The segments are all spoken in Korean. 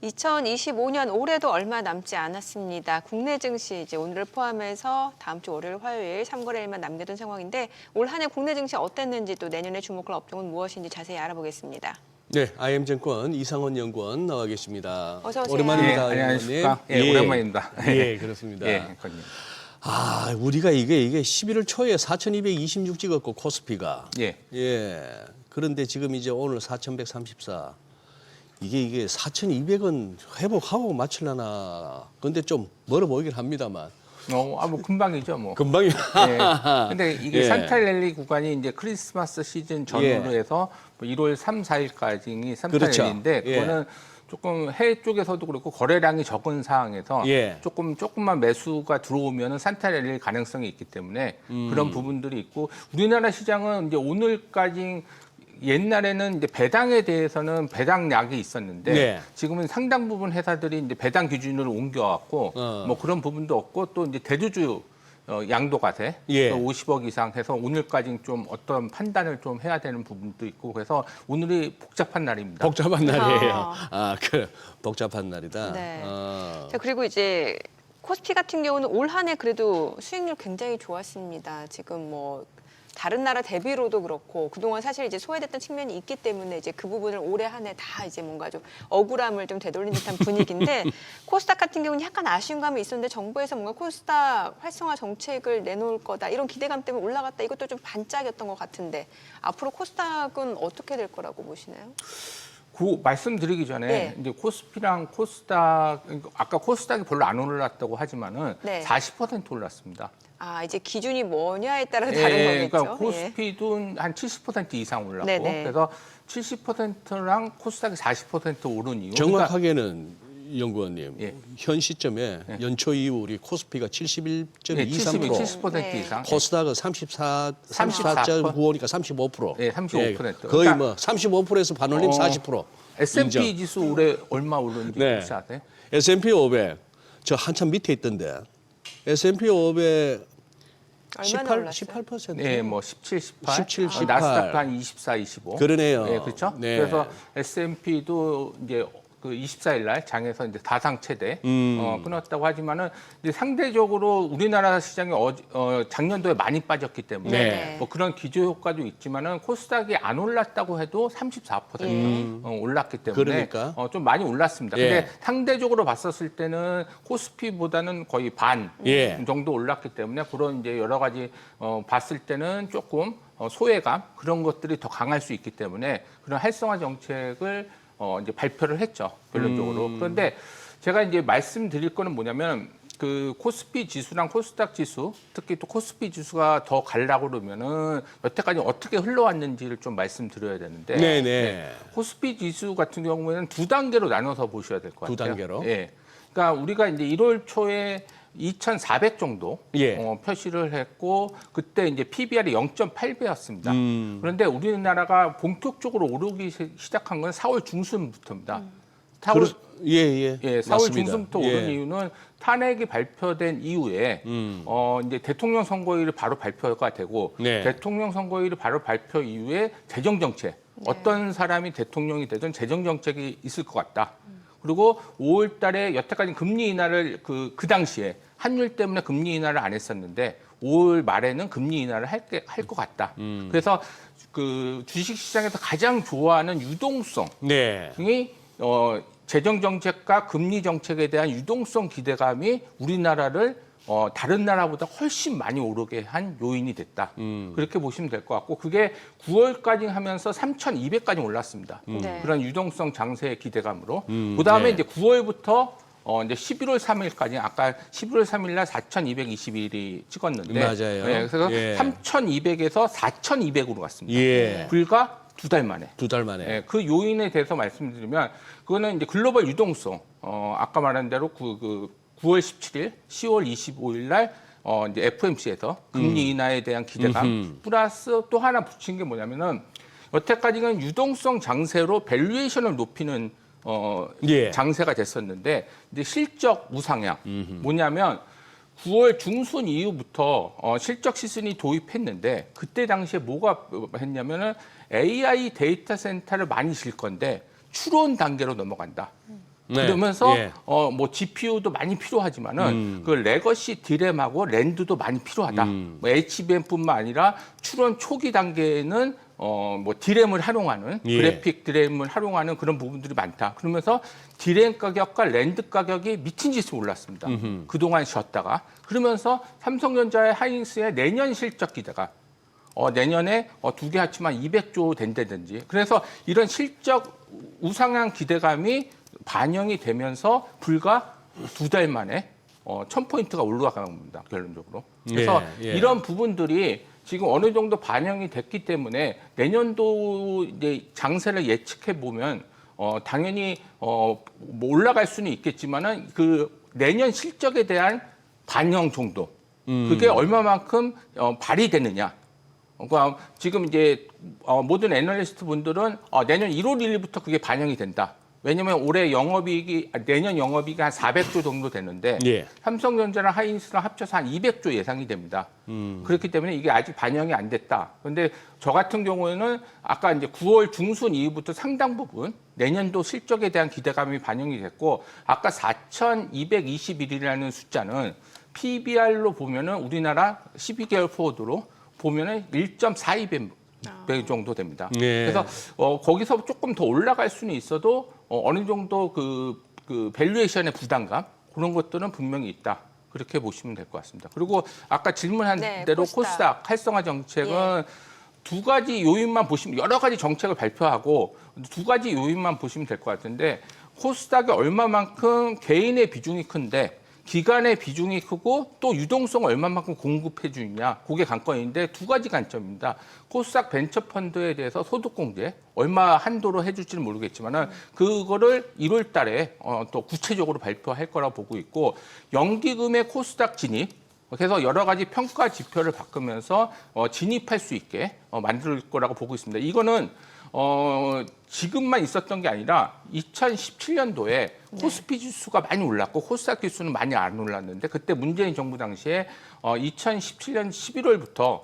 2025년 올해도 얼마 남지 않았습니다. 국내 증시 이제 오늘을 포함해서 다음 주 월요일, 화요일 3거래일만 남겨둔 상황인데 올 한 해 국내 증시 어땠는지 또 내년에 주목할 업종은 무엇인지 자세히 알아보겠습니다. 네, IM증권 이상원 연구원 나와 계십니다. 어서 오세요. 오랜만입니다. 예, 안녕하십니까? 예, 오랜만입니다. 예, 그렇습니다. 예, 그렇군요. 우리가 이게 11월 초에 4,226 찍었고 코스피가 예. 그런데 지금 이제 오늘 4,134. 이게 4,200원 회복하고 맞추려나. 근데 좀 멀어 보이긴 합니다만. 뭐 금방이죠, 뭐. 금방이. 예. 근데 이게 예. 산타랠리 구간이 이제 크리스마스 시즌 전후로 예. 해서 뭐 1월 3, 4일까지 그렇죠. 산타랠리인데 그거는 조금 해외 쪽에서도 그렇고 거래량이 적은 상황에서 예. 조금만 매수가 들어오면은 산타랠리일 가능성이 있기 때문에 그런 부분들이 있고 우리나라 시장은 이제 오늘까지 옛날에는 이제 배당에 대해서는 배당약이 있었는데 네. 지금은 상당 부분 회사들이 이제 배당 기준으로 옮겨왔고 뭐 그런 부분도 없고 또 이제 대주주 양도 과세 예. 50억 이상 해서 오늘까지 좀 어떤 판단을 좀 해야 되는 부분도 있고 그래서 오늘이 복잡한 날입니다. 복잡한 날이에요. 복잡한 날이다. 네. 자, 그리고 이제 코스피 같은 경우는 올 한 해 그래도 수익률 굉장히 좋았습니다. 지금 뭐 다른 나라 대비로도 그렇고 그동안 사실 이제 소외됐던 측면이 있기 때문에 이제 그 부분을 올해 한 해 다 이제 뭔가 좀 억울함을 좀 되돌린 듯한 분위기인데 코스닥 같은 경우는 약간 아쉬운 감이 있었는데 정부에서 뭔가 코스닥 활성화 정책을 내놓을 거다 이런 기대감 때문에 올라갔다 이것도 좀 반짝이었던 것 같은데 앞으로 코스닥은 어떻게 될 거라고 보시나요? 말씀드리기 전에 네. 이제 코스피랑 코스닥 아까 코스닥이 별로 안 올랐다고 하지만은 네. 40% 올랐습니다. 이제 기준이 뭐냐에 따라 다른 거겠죠. 그러니까 코스피도 한 70% 이상 올랐고 네네. 그래서 70%랑 코스닥이 40% 오른 이유. 정확하게는 연구원님, 예. 현 시점에 연초 이후 우리 코스피가 71.23%, 70% 네. 이상. 코스닥은 34.95니까 35%. 예, 35%. 거의 그러니까, 뭐 35%에서 반올림 40%. S&P 인정. 지수 올해 얼마 오르는지 네. 혹시 아세요? S&P 500, 저 한참 밑에 있던데. S&P 500 얼마나 올랐어요? 18%. 네, 뭐 17, 18. 17, 18. 나스닥도 한 24, 25. 그러네요. 네, 그렇죠? 네. 그래서 S&P도 이제 그 24일 날 장에서 이제 다상 최대 끊었다고 하지만은 이제 상대적으로 우리나라 시장이 작년도에 많이 빠졌기 때문에 네. 뭐 그런 기저 효과도 있지만은 코스닥이 안 올랐다고 해도 34% 올랐기 때문에 그러니까. 좀 많이 올랐습니다. 예. 근데 상대적으로 봤었을 때는 코스피보다는 거의 반 예. 정도 올랐기 때문에 그런 이제 여러 가지 봤을 때는 조금 소외감 그런 것들이 더 강할 수 있기 때문에 그런 활성화 정책을 이제 발표를 했죠, 결론적으로. 그런데 제가 이제 말씀드릴 거는 뭐냐면 그 코스피 지수랑 코스닥 지수, 특히 또 코스피 지수가 더 가려고 그러면은 여태까지 어떻게 흘러왔는지를 좀 말씀드려야 되는데. 네네. 코스피 지수 같은 경우에는 두 단계로 나눠서 보셔야 될 것 같아요. 두 단계로? 예. 그러니까 우리가 이제 1월 초에 2,400 정도 예. 표시를 했고 그때 이제 PBR이 0.8배였습니다. 그런데 우리나라가 본격적으로 오르기 시작한 건 4월 중순부터입니다. 4월 예. 4월 맞습니다. 중순부터 예. 오른 이유는 탄핵이 발표된 이후에 이제 대통령 선거일이 바로 발표가 되고 네. 대통령 선거일이 바로 발표 이후에 재정 정책 어떤 사람이 대통령이 되든 재정 정책이 있을 것 같다. 그리고 5월 달에 여태까지 금리 인하를 그 당시에 환율 때문에 금리 인하를 안 했었는데 5월 말에는 금리 인하를 할 것 같다. 그래서 그 주식 시장에서 가장 좋아하는 유동성이 네. 재정 정책과 금리 정책에 대한 유동성 기대감이 우리나라를 다른 나라보다 훨씬 많이 오르게 한 요인이 됐다. 그렇게 보시면 될 것 같고 그게 9월까지 하면서 3,200까지 올랐습니다. 네. 그런 유동성 장세의 기대감으로. 그다음에 네. 이제 9월부터 이제 11월 3일까지 아까 11월 3일 날 4,221이 찍었는데 맞아요. 네, 그래서 예. 3,200에서 4,200으로 갔습니다. 예. 불과 두 달 만에. 두 달 만에. 예, 그 요인에 대해서 말씀드리면 그거는 이제 글로벌 유동성 아까 말한 대로 그 9월 17일, 10월 25일 날 이제 FOMC에서 금리 인하에 대한 기대감 플러스 또 하나 붙인 게 뭐냐면은 여태까지는 유동성 장세로 밸류에이션을 높이는 예. 장세가 됐었는데 이제 실적 우상향 뭐냐면 9월 중순 이후부터 실적 시즌이 도입했는데 그때 당시에 뭐가 했냐면은 AI 데이터 센터를 많이 질 건데 추론 단계로 넘어간다. 네. 그러면서 예. 뭐 GPU도 많이 필요하지만은 그 레거시 디램하고 랜드도 많이 필요하다. 뭐 HBM뿐만 아니라 출원 초기 단계에는 뭐 디램을 활용하는 예. 그래픽 디램을 활용하는 그런 부분들이 많다. 그러면서 디램 가격과 랜드 가격이 미친 짓으로 올랐습니다. 그동안 쉬었다가 그러면서 삼성전자의 하이닉스의 내년 실적 기대가 내년에 두 개 합치면 200조 된다든지 그래서 이런 실적 우상향 기대감이 반영이 되면서 불과 2달 만에 1000포인트가 올라간 겁니다. 결론적으로. 그래서 예, 예. 이런 부분들이 지금 어느 정도 반영이 됐기 때문에 내년도 이제 장세를 예측해 보면 당연히 뭐 올라갈 수는 있겠지만은 그 내년 실적에 대한 반영 정도 그게 얼마만큼 발휘되느냐. 그러니까 지금 이제 모든 애널리스트 분들은 내년 1월 1일부터 그게 반영이 된다. 왜냐하면 올해 내년 영업이익이 한 400조 정도 되는데 예. 삼성전자랑 하이닉스랑 합쳐서 한 200조 예상이 됩니다. 그렇기 때문에 이게 아직 반영이 안 됐다. 그런데 저 같은 경우에는 아까 이제 9월 중순 이후부터 상당 부분 내년도 실적에 대한 기대감이 반영이 됐고 아까 4,221이라는 숫자는 PBR로 보면은 우리나라 12개월 포워드로 보면은 1.42배 정도 됩니다. 네. 그래서 거기서 조금 더 올라갈 수는 있어도 어느 정도 그 밸류에이션의 부담감 그런 것들은 분명히 있다. 그렇게 보시면 될 것 같습니다. 그리고 아까 질문한 네, 대로 코스닥. 코스닥 활성화 정책은 두 가지 요인만 보시면 여러 가지 정책을 발표하고 두 가지 요인만 보시면 될 것 같은데 코스닥이 얼마만큼 개인의 비중이 큰데 기관의 비중이 크고 또 유동성 얼마만큼 공급해 주느냐 그게 관건인데 두 가지 관점입니다. 코스닥 벤처펀드에 대해서 소득공제 얼마 한도로 해줄지는 모르겠지만은 그거를 1월 달에 또 구체적으로 발표할 거라고 보고 있고 연기금의 코스닥 진입 그래서 여러 가지 평가 지표를 바꾸면서 진입할 수 있게 만들 거라고 보고 있습니다. 이거는 지금만 있었던 게 아니라 2017년도에 코스피 지수가 많이 올랐고 코스닥 지수는 많이 안 올랐는데 그때 문재인 정부 당시에 2017년 11월부터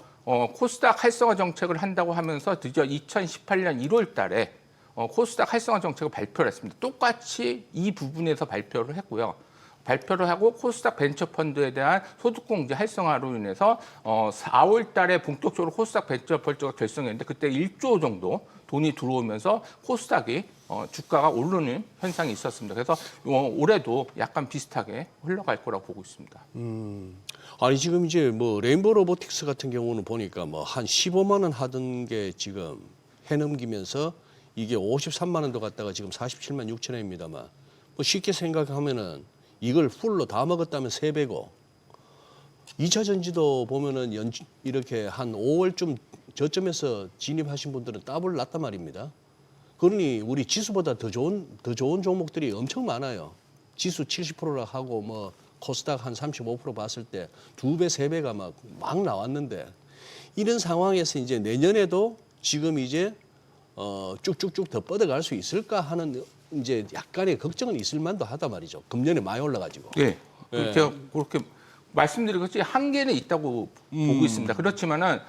코스닥 활성화 정책을 한다고 하면서 드디어 2018년 1월 달에 코스닥 활성화 정책을 발표를 했습니다. 똑같이 이 부분에서 발표를 했고요. 발표를 하고 코스닥 벤처펀드에 대한 소득공제 활성화로 인해서 4월 달에 본격적으로 코스닥 벤처펀드가 결성했는데 그때 1조 정도 돈이 들어오면서 코스닥이 주가가 오르는 현상이 있었습니다. 그래서 올해도 약간 비슷하게 흘러갈 거라고 보고 있습니다. 아니 지금 이제 뭐 레인보우 로보틱스 같은 경우는 보니까 뭐 한 15만 원 하던 게 지금 해 넘기면서 이게 53만 원도 갔다가 지금 47만 6천 원입니다만 뭐 쉽게 생각하면은 이걸 풀로 다 먹었다면 3배고 2차 전지도 보면은 이렇게 한 5월쯤 저점에서 진입하신 분들은 더블 났단 말입니다. 그러니 우리 지수보다 더 좋은 종목들이 엄청 많아요. 지수 70%라 하고 뭐 코스닥 한 35% 봤을 때 2배, 3배가 막 나왔는데 이런 상황에서 이제 내년에도 지금 이제 쭉쭉쭉 더 뻗어갈 수 있을까 하는 이제 약간의 걱정은 있을 만도 하다 말이죠. 금년에 많이 올라가지고. 네. 제가 그렇게 말씀드린 것이 한계는 있다고 보고 있습니다. 그렇지만은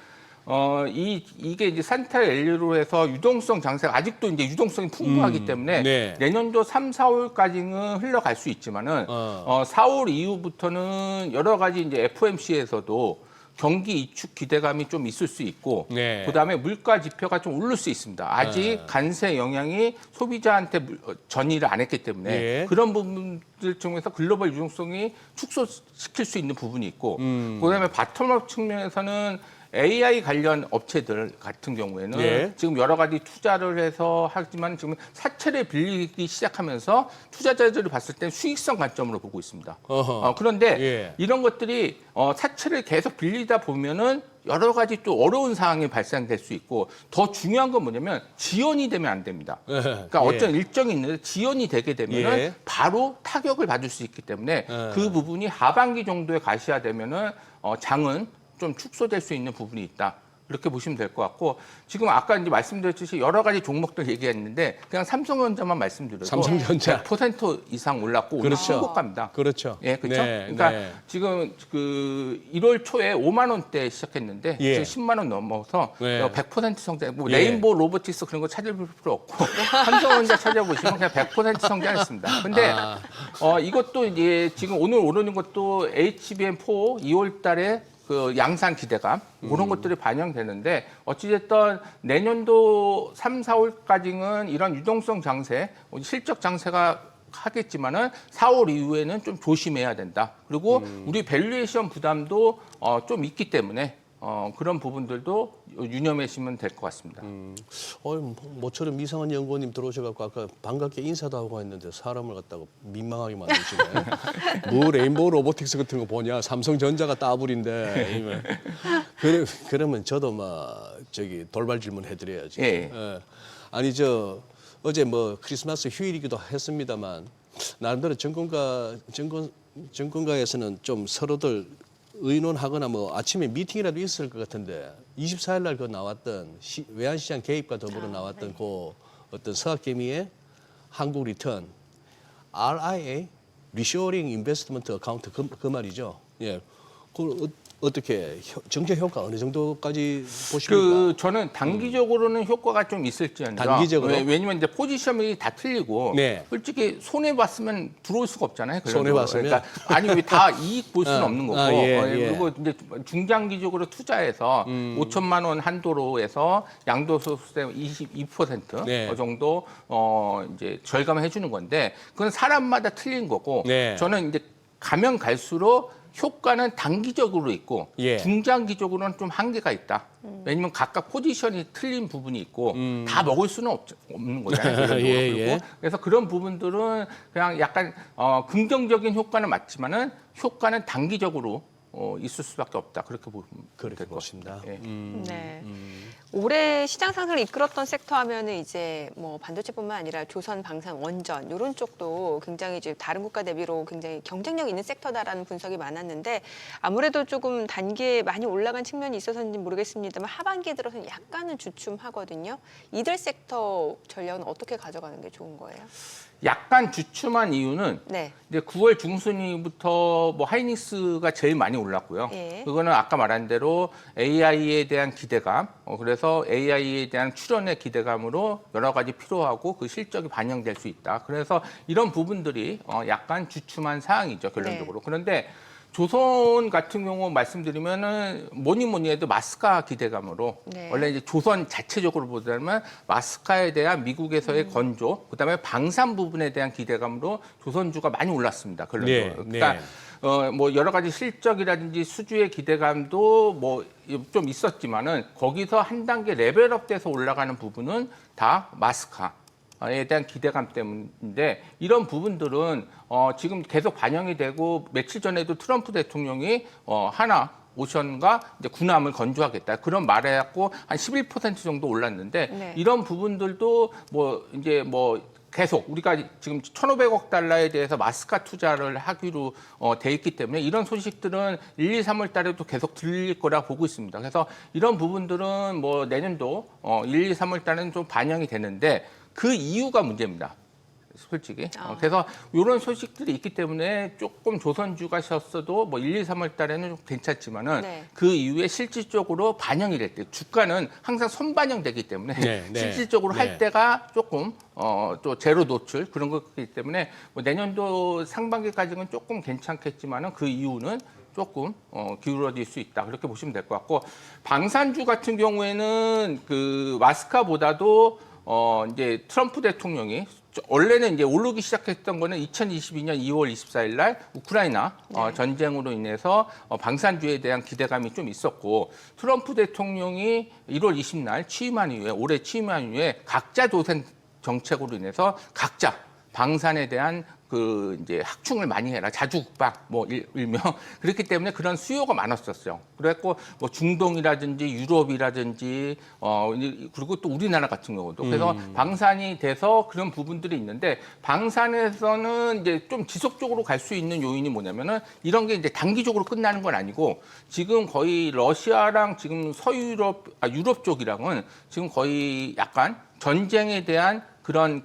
이게 이제 산타엘리로 해서 유동성 장세가 아직도 이제 유동성이 풍부하기 때문에 네. 내년도 3, 4월까지는 흘러갈 수 있지만은 4월 이후부터는 여러 가지 이제 FOMC에서도 경기 이축 기대감이 좀 있을 수 있고 네. 그다음에 물가 지표가 좀 오를 수 있습니다. 아직 관세 영향이 소비자한테 전이를 안 했기 때문에 예. 그런 부분들 중에서 글로벌 유동성이 축소시킬 수 있는 부분이 있고 그다음에 바텀업 측면에서는 AI 관련 업체들 같은 경우에는 예. 지금 여러 가지 투자를 해서 하지만 지금 사채를 빌리기 시작하면서 투자자들이 봤을 때 수익성 관점으로 보고 있습니다. 그런데 예. 이런 것들이 사채를 계속 빌리다 보면은 여러 가지 또 어려운 상황이 발생될 수 있고 더 중요한 건 뭐냐면 지연이 되면 안 됩니다. 그러니까 어떤 일정이 있는데 지연이 되게 되면은 예. 바로 타격을 받을 수 있기 때문에 그 부분이 하반기 정도에 가셔야 되면은 장은 좀 축소될 수 있는 부분이 있다. 이렇게 보시면 될 것 같고 지금 아까 이제 말씀드렸듯이 여러 가지 종목들 얘기했는데 그냥 삼성전자만 말씀드려도 삼성전자 100% 이상 올랐고 오늘 그렇죠. 신고가입니다. 그렇죠. 예, 그렇죠. 네, 그러니까 네. 지금 그 1월 초에 5만 원대 시작했는데 예. 지금 10만 원 넘어서 네. 100% 성장. 뭐 예. 레인보우 로보틱스 그런 거 찾을 필요 없고 삼성전자 찾아보시면 그냥 100% 성장했습니다. 근데 이것도 이제 지금 오늘 오르는 것도 HBM4 2월달에 그 양산 기대감 그런 것들이 반영되는데 어찌됐든 내년도 3, 4월까지는 이런 유동성 장세, 실적 장세가 하겠지만은 4월 이후에는 좀 조심해야 된다. 그리고 우리 밸류에이션 부담도 좀 있기 때문에 그런 부분들도 유념하시면 될 것 같습니다. 모처럼 이상한 연구원님 들어오셔갖고 아까 반갑게 인사도 하고 했는데 사람을 갖다가 민망하게 만드시네. 뭐 레인보우 로보틱스 같은 거 보냐? 삼성전자가 따블인데. 그러면 저도 막 저기 돌발 질문 해드려야지. 예. 아니 어제 뭐 크리스마스 휴일이기도 했습니다만 나름대로 정권가에서는 좀 서로들 의논하거나 뭐 아침에 미팅이라도 있을 것 같은데 24일 날 그 나왔던 외환시장 개입과 더불어 나왔던 그 어떤 서학개미의 한국 리턴 RIA 리쇼링 인베스트먼트 어카운트 그 말이죠. 예, 그 어떻게 정책 효과 어느 정도까지 보십니까? 저는 단기적으로는 효과가 좀 있을지언정. 단기적으로? 왜냐면 이제 포지션이 다 틀리고 네. 솔직히 손해 봤으면 들어올 수가 없잖아요. 손해 봤으면? 그러니까 아니 왜 다 이익 볼 수는 없는 거고. 예. 그리고 이제 중장기적으로 투자해서 5천만 원 한도로 해서 양도소득세 22% 네. 정도 이제 절감해 주는 건데 그건 사람마다 틀린 거고. 네. 저는 이제 가면 갈수록 효과는 단기적으로 있고 예. 중장기적으로는 좀 한계가 있다. 왜냐면 각각 포지션이 틀린 부분이 있고 다 먹을 수는 없는 거잖아요. 예. 그래서 그런 부분들은 그냥 약간 긍정적인 효과는 맞지만은 효과는 단기적으로 있을 수밖에 없다. 그렇게 보면 그렇게 될 것 보십니다. 같습니다. 예. 네. 올해 시장 상승을 이끌었던 섹터 하면은 이제 뭐 반도체뿐만 아니라 조선, 방산, 원전 이런 쪽도 굉장히 이제 다른 국가 대비로 굉장히 경쟁력 있는 섹터다라는 분석이 많았는데 아무래도 조금 단기에 많이 올라간 측면이 있어서인지 모르겠습니다만 하반기에 들어서는 약간은 주춤하거든요. 이들 섹터 전략은 어떻게 가져가는 게 좋은 거예요? 약간 주춤한 이유는 네. 이제 9월 중순부터 뭐 하이닉스가 제일 많이 올랐고요. 예. 그거는 아까 말한 대로 AI에 대한 기대감, 그래서 AI에 대한 출현의 기대감으로 여러 가지 필요하고 그 실적이 반영될 수 있다. 그래서 이런 부분들이 약간 주춤한 사항이죠, 결론적으로. 네. 그런데 조선 같은 경우 말씀드리면은 뭐니 해도 마스카 기대감으로 네. 원래 이제 조선 자체적으로 보자면 마스카에 대한 미국에서의 건조, 그다음에 방산 부분에 대한 기대감으로 조선주가 많이 올랐습니다. 결론적으로. 네, 그러니까 뭐 여러 가지 실적이라든지 수주의 기대감도 뭐 좀 있었지만은 거기서 한 단계 레벨업돼서 올라가는 부분은 다 마스카에 대한 기대감 때문인데 이런 부분들은 지금 계속 반영이 되고 며칠 전에도 트럼프 대통령이 하나 오션과 이제 군함을 건조하겠다 그런 말을 해갖고 한 11% 정도 올랐는데 네. 이런 부분들도 뭐 이제 뭐 계속 우리가 지금 1,500억 달러에 대해서 마스카 투자를 하기로 돼 있기 때문에 이런 소식들은 1, 2, 3월 달에도 계속 들릴 거라 보고 있습니다. 그래서 이런 부분들은 뭐 내년도 1, 2, 3월 달에는 좀 반영이 되는데 그 이유가 문제입니다. 솔직히. 그래서 이런 소식들이 있기 때문에 조금 조선주가 셨어도 뭐 1, 2, 3월 달에는 좀 괜찮지만은 네. 그 이후에 실질적으로 반영이 될 때 주가는 항상 선반영되기 때문에 네. 실질적으로 네. 할 때가 조금 또 제로 노출 그런 거기 때문에 뭐 내년도 상반기까지는 조금 괜찮겠지만은 그 이유는 조금 기울어질 수 있다 그렇게 보시면 될 것 같고 방산주 같은 경우에는 그 마스카보다도 이제 트럼프 대통령이 원래는 이제 오르기 시작했던 거는 2022년 2월 24일 날 우크라이나 전쟁으로 인해서 방산주에 대한 기대감이 좀 있었고 트럼프 대통령이 1월 20날 취임한 이후에 올해 취임한 이후에 각자 도생 정책으로 인해서 각자 방산에 대한 그 이제 학충을 많이 해라 자주국방 뭐 일명 그렇기 때문에 그런 수요가 많았었어요. 그래갖고 뭐 중동이라든지 유럽이라든지 그리고 또 우리나라 같은 경우도 그래서 방산이 돼서 그런 부분들이 있는데 방산에서는 이제 좀 지속적으로 갈 수 있는 요인이 뭐냐면은 이런 게 이제 단기적으로 끝나는 건 아니고 지금 거의 러시아랑 지금 유럽 쪽이랑은 지금 거의 약간 전쟁에 대한 그런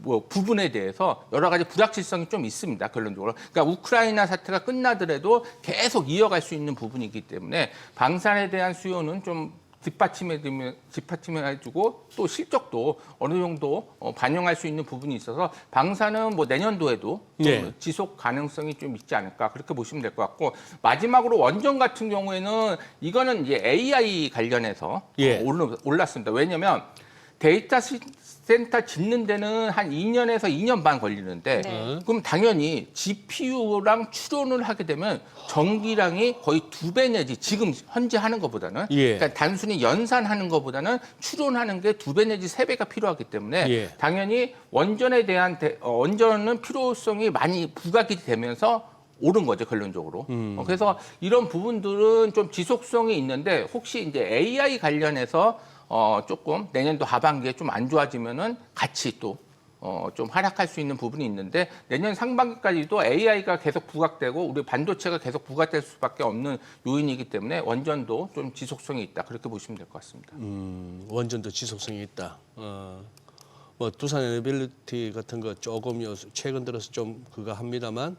뭐 부분에 대해서 여러 가지 불확실성이 좀 있습니다. 결론적으로. 그러니까 우크라이나 사태가 끝나더라도 계속 이어갈 수 있는 부분이기 때문에 방산에 대한 수요는 좀 뒷받침해주고 또 실적도 어느 정도 반영할 수 있는 부분이 있어서 방산은 뭐 내년도에도 좀 지속 가능성이 좀 있지 않을까 그렇게 보시면 될 것 같고 마지막으로 원전 같은 경우에는 이거는 이제 AI 관련해서 올랐습니다. 왜냐하면 데이터 센터 짓는 데는 한 2년에서 2년 반 걸리는데 그럼 당연히 GPU랑 추론을 하게 되면 전기량이 거의 2배 내지 지금 현재 하는 것보다는 그러니까 단순히 연산하는 것보다는 추론하는 게 2배 내지 3배가 필요하기 때문에 당연히 원전에 대한 원전은 필요성이 많이 부각이 되면서 오른 거죠, 결론적으로. 그래서 이런 부분들은 좀 지속성이 있는데 혹시 이제 AI 관련해서 조금 내년도 하반기에 좀 안 좋아지면은 같이 또 좀 하락할 수 있는 부분이 있는데 내년 상반기까지도 AI가 계속 부각되고 우리 반도체가 계속 부각될 수밖에 없는 요인이기 때문에 원전도 좀 지속성이 있다 그렇게 보시면 될 것 같습니다. 원전도 지속성이 있다. 뭐 두산 에너빌리티 같은 거 조금 최근 들어서 좀 그거 합니다만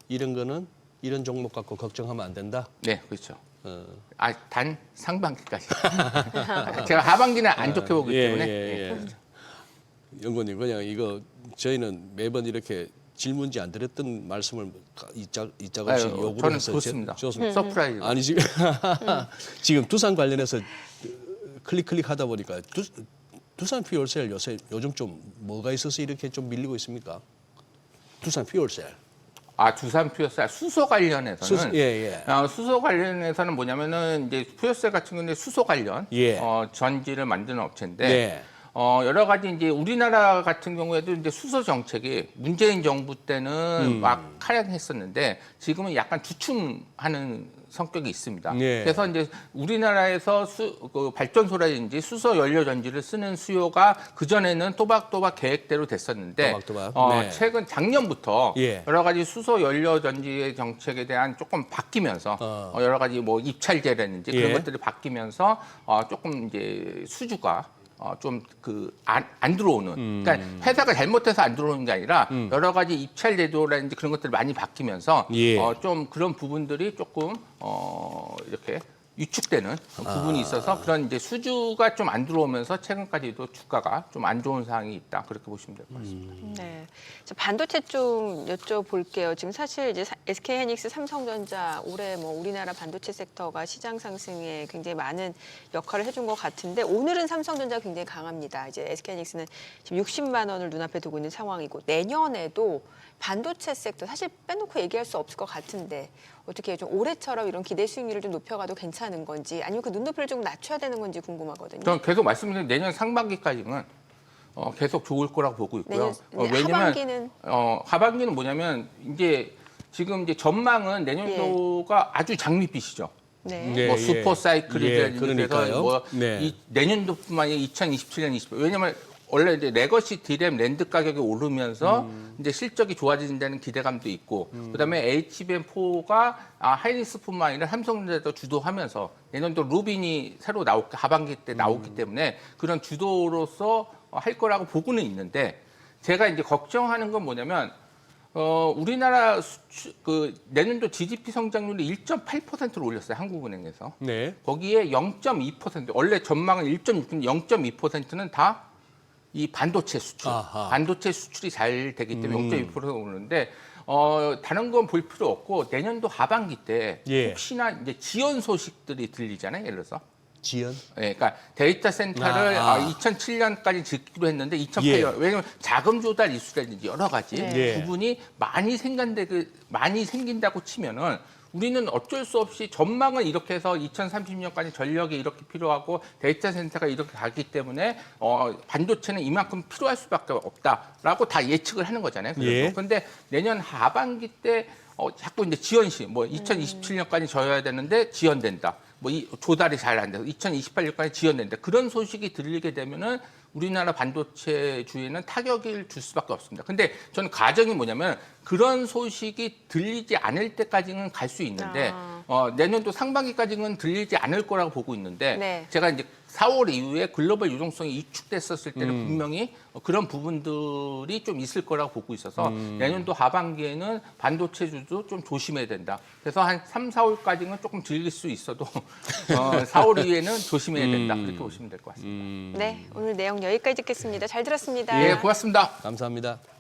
이런 거는 이런 종목 갖고 걱정하면 안 된다. 네, 그렇죠. 단 상반기까지. 제가 하반기는 안 좋게 보기 때문에. 연구원님 그냥 이거 저희는 매번 이렇게 질문지 안 드렸던 말씀을 이자없이 요구를 해서 저는 좋습니다. 서프라이즈. 아니 지금 두산 관련해서 클릭하다 보니까 두산 퓨얼셀 요즘 좀 뭐가 있어서 이렇게 좀 밀리고 있습니까? 두산 퓨얼셀. 두산 퓨어셀 수소 관련해서는 수소 관련해서는 뭐냐면은 이제 퓨어셀 같은 경우는 수소 관련 전지를 만드는 업체인데 여러 가지 이제 우리나라 같은 경우에도 이제 수소 정책이 문재인 정부 때는 막 하향했었는데 지금은 약간 주춤하는 성격이 있습니다. 그래서 이제 우리나라에서 그 발전소라든지 수소 연료 전지를 쓰는 수요가 그 전에는 또박또박 계획대로 됐었는데 최근 작년부터 여러 가지 수소 연료 전지의 정책에 대한 조금 바뀌면서 여러 가지 뭐 입찰제라든지 그런 것들이 바뀌면서 조금 이제 수주가 좀 안 들어오는 그러니까 회사가 잘못해서 안 들어오는 게 아니라 여러 가지 입찰 제도라든지 그런 것들이 많이 바뀌면서 좀 그런 부분들이 조금 이렇게 위축되는 부분이 있어서 그런 이제 수주가 좀 안 들어오면서 최근까지도 주가가 좀 안 좋은 상황이 있다 그렇게 보시면 될 것 같습니다. 네, 반도체 좀 여쭤볼게요. 지금 사실 이제 SK하이닉스, 삼성전자 올해 뭐 우리나라 반도체 섹터가 시장 상승에 굉장히 많은 역할을 해준 것 같은데 오늘은 삼성전자가 굉장히 강합니다. 이제 SK하이닉스는 지금 60만 원을 눈앞에 두고 있는 상황이고 내년에도 반도체 섹터 사실 빼놓고 얘기할 수 없을 것 같은데 어떻게 좀 올해처럼 이런 기대 수익률을 좀 높여가도 괜찮은 건지 아니면 그 눈높이를 좀 낮춰야 되는 건지 궁금하거든요. 저는 계속 말씀드린 내년 상반기까지는 계속 좋을 거라고 보고 있고요. 왜냐면 하반기는 하반기는 뭐냐면 이제 지금 이제 전망은 내년도가 아주 장밋빛이죠. 뭐 슈퍼 사이클이라든지 그래서 뭐 내년도뿐만 아니라 2027년, 28. 왜냐면 원래 이제 레거시 디램 랜드 가격이 오르면서 이제 실적이 좋아진다는 기대감도 있고 그다음에 HBM4가 하이닉스뿐만 아니라 삼성전자도 주도하면서 내년도 루빈이 새로 하반기 때 나오기 때문에 그런 주도로서 할 거라고 보고는 있는데 제가 이제 걱정하는 건 뭐냐면 우리나라 내년도 GDP 성장률이 1.8%로 올렸어요. 한국은행에서. 거기에 0.2% 원래 전망은 1.6%, 0.2%는 다 이 반도체 수출, 반도체 수출이 잘 되기 때문에 0.2%가 오르는데 다른 건 볼 필요 없고 내년도 하반기 때 혹시나 이제 지연 소식들이 들리잖아요. 예를 들어서 지연? 그러니까 데이터 센터를 2007년까지 짓기로 했는데 2008년 왜냐하면 자금 조달 이슈라든지 여러 가지 부분이 많이 생긴다고 치면은 우리는 어쩔 수 없이 전망은 이렇게 해서 2030년까지 전력이 이렇게 필요하고 데이터 센터가 이렇게 가기 때문에 반도체는 이만큼 필요할 수밖에 없다라고 다 예측을 하는 거잖아요. 예. 그런데 내년 하반기 때 자꾸 이제 지연시, 뭐 2027년까지 져야 되는데 지연된다. 뭐 이 조달이 잘 안 돼서 2028년까지 지연된다. 그런 소식이 들리게 되면은 우리나라 반도체 주에는 타격을 줄 수밖에 없습니다. 근데 저는 가정이 뭐냐면 그런 소식이 들리지 않을 때까지는 갈 수 있는데 내년도 상반기까지는 들리지 않을 거라고 보고 있는데 네. 제가 이제 4월 이후에 글로벌 유동성이 위축됐었을 때는 분명히 그런 부분들이 좀 있을 거라고 보고 있어서 내년도 하반기에는 반도체주도 좀 조심해야 된다. 그래서 한 3, 4월까지는 조금 즐길 수 있어도 4월 이후에는 조심해야 된다. 그렇게 보시면 될 것 같습니다. 네, 오늘 내용 여기까지 듣겠습니다. 잘 들었습니다. 예, 고맙습니다. 감사합니다.